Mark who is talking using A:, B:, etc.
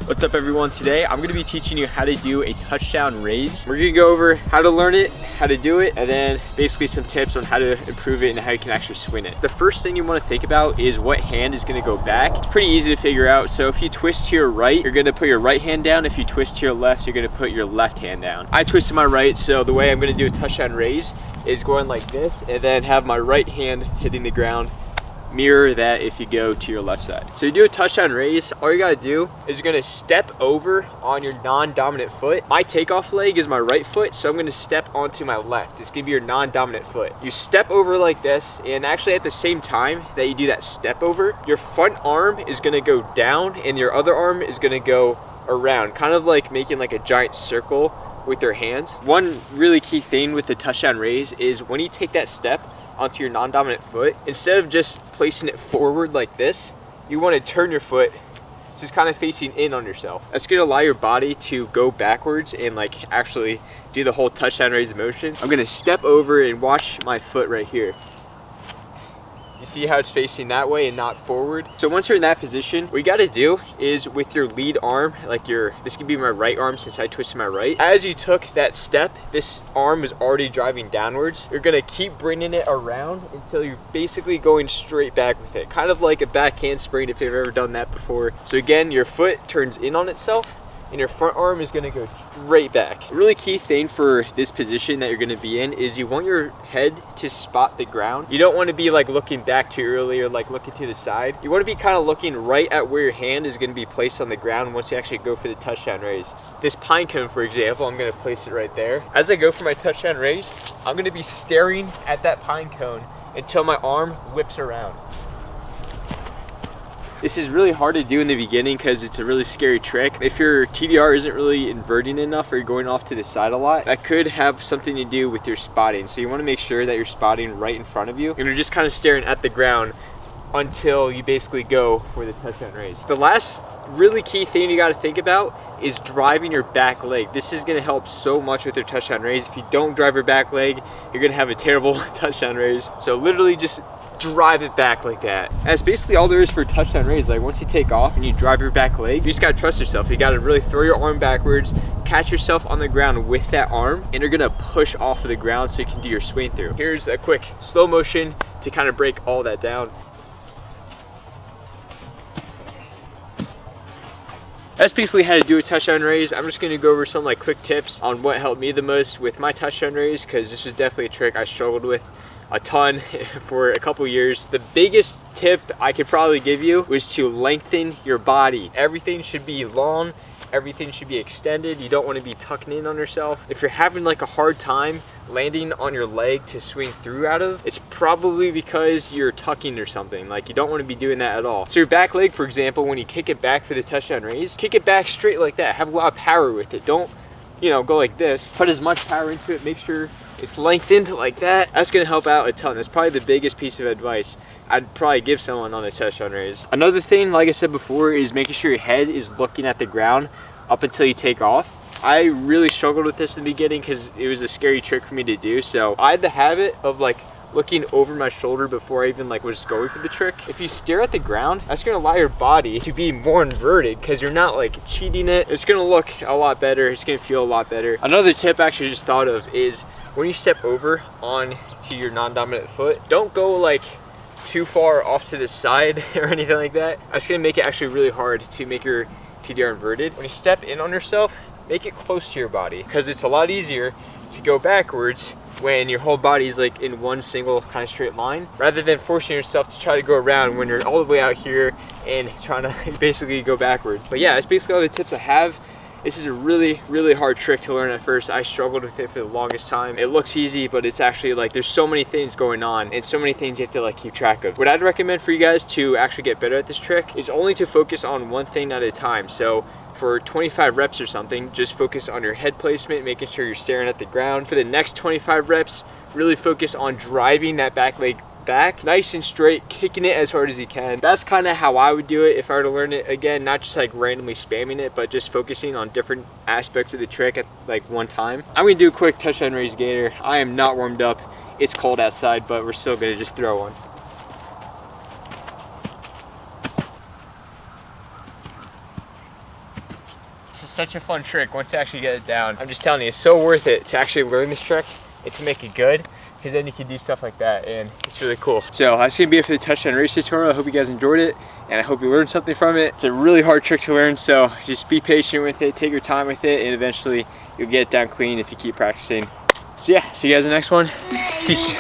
A: What's up everyone? Today I'm going to be teaching you how to do a touchdown raise. We're going to go over how to learn it, how to do it, and then basically some tips on how to improve it and how you can actually swing it. The first thing you want to think about is what hand is going to go back. It's pretty easy to figure out. So if you twist to your right, you're going to put your right hand down. If you twist to your left, you're going to put your left hand down. I twisted my right, so the way I'm going to do a touchdown raise is going like this and then have my right hand hitting the ground. Mirror that if you go to your left side. So you do a touchdown raise, all you gotta do is you're gonna step over on your non-dominant foot. My takeoff leg is my right foot, so I'm gonna step onto my left. It's gonna be your non-dominant foot. You step over like this, and actually at the same time that you do that step over, your front arm is gonna go down and your other arm is gonna go around, kind of like making like a giant circle with your hands. One really key thing with the touchdown raise is when you take that step onto your non-dominant foot, instead of just placing it forward like this, you want to turn your foot just kind of facing in on yourself. That's going to allow your body to go backwards and like actually do the whole touchdown raise motion. I'm going to step over and watch my foot right here. You see how it's facing that way and not forward? So once you're in that position, what you got to do is with your lead arm, like this could be my right arm since I twisted my right. As you took that step, this arm is already driving downwards. You're going to keep bringing it around until you're basically going straight back with it. Kind of like a back handspring if you've ever done that before. So again, your foot turns in on itself and your front arm is going to go straight back. A really key thing for this position that you're going to be in is you want your head to spot the ground. You don't want to be like looking back too early or like looking to the side. You want to be kind of looking right at where your hand is going to be placed on the ground once you actually go for the touchdown raise. This pine cone, for example, I'm going to place it right there. As I go for my touchdown raise, I'm going to be staring at that pine cone until my arm whips around. This is really hard to do in the beginning because it's a really scary trick. If your TDR isn't really inverting enough or you're going off to the side a lot, that could have something to do with your spotting. So you want to make sure that you're spotting right in front of you and you're just kind of staring at the ground until you basically go for the touchdown raise. The last really key thing you got to think about is driving your back leg. This is going to help so much with your touchdown raise. If you don't drive your back leg, you're going to have a terrible touchdown raise. So literally just drive it back like that. That's basically all there is for a touchdown raise. Like once you take off and you drive your back leg, you just gotta trust yourself. You gotta really throw your arm backwards, catch yourself on the ground with that arm, and you're gonna push off of the ground so you can do your swing through. Here's a quick slow motion to kind of break all that down. That's basically how to do a touchdown raise. I'm just gonna go over some like quick tips on what helped me the most with my touchdown raise, because this was definitely a trick I struggled with a ton for a couple years. The biggest tip I could probably give you was to lengthen your body. Everything should be long, everything should be extended. You don't want to be tucking in on yourself. If you're having like a hard time landing on your leg to swing through out of, it's probably because you're tucking or something. Like you don't want to be doing that at all. So your back leg, for example, when you kick it back for the touchdown raise, kick it back straight like that. Have a lot of power with it. Don't, go like this. Put as much power into it. Make sure it's lengthened like that. That's gonna help out a ton. That's probably the biggest piece of advice I'd probably give someone on the touchdown raise. Another thing, like I said before, is making sure your head is looking at the ground up until you take off. I really struggled with this in the beginning because it was a scary trick for me to do. So I had the habit of like looking over my shoulder before I even like was going for the trick. If you stare at the ground, that's gonna allow your body to be more inverted because you're not like cheating it. It's gonna look a lot better. It's gonna feel a lot better. Another tip I actually just thought of is when you step over on to your non-dominant foot, don't go like too far off to the side or anything like that. That's gonna make it actually really hard to make your TDR inverted. When you step in on yourself, make it close to your body because it's a lot easier to go backwards when your whole body is like in one single kind of straight line, rather than forcing yourself to try to go around when you're all the way out here and trying to basically go backwards. But yeah, that's basically all the tips I have. This is a really, really hard trick to learn at first. I struggled with it for the longest time. It looks easy, but it's actually like there's so many things going on and so many things you have to like keep track of. What I'd recommend for you guys to actually get better at this trick is only to focus on one thing at a time. So for 25 reps or something, just focus on your head placement, making sure you're staring at the ground. For the next 25 reps, really focus on driving that back leg back nice and straight, kicking it as hard as you can. That's kind of how I would do it if I were to learn it. Again, not just like randomly spamming it, but just focusing on different aspects of the trick at like one time. I'm gonna do a quick touchdown raise gator. I am not warmed up. It's cold outside, but we're still gonna just throw one. is such a fun trick once you actually get it down. I'm just telling you, it's so worth it to actually learn this trick and to make it good, because then you can do stuff like that, and it's really cool. So that's gonna be it for the Touchdown Raiz tutorial. I hope you guys enjoyed it, and I hope you learned something from it. It's a really hard trick to learn, so just be patient with it, take your time with it, and eventually you'll get it down clean if you keep practicing. So yeah, see you guys in the next one. Peace.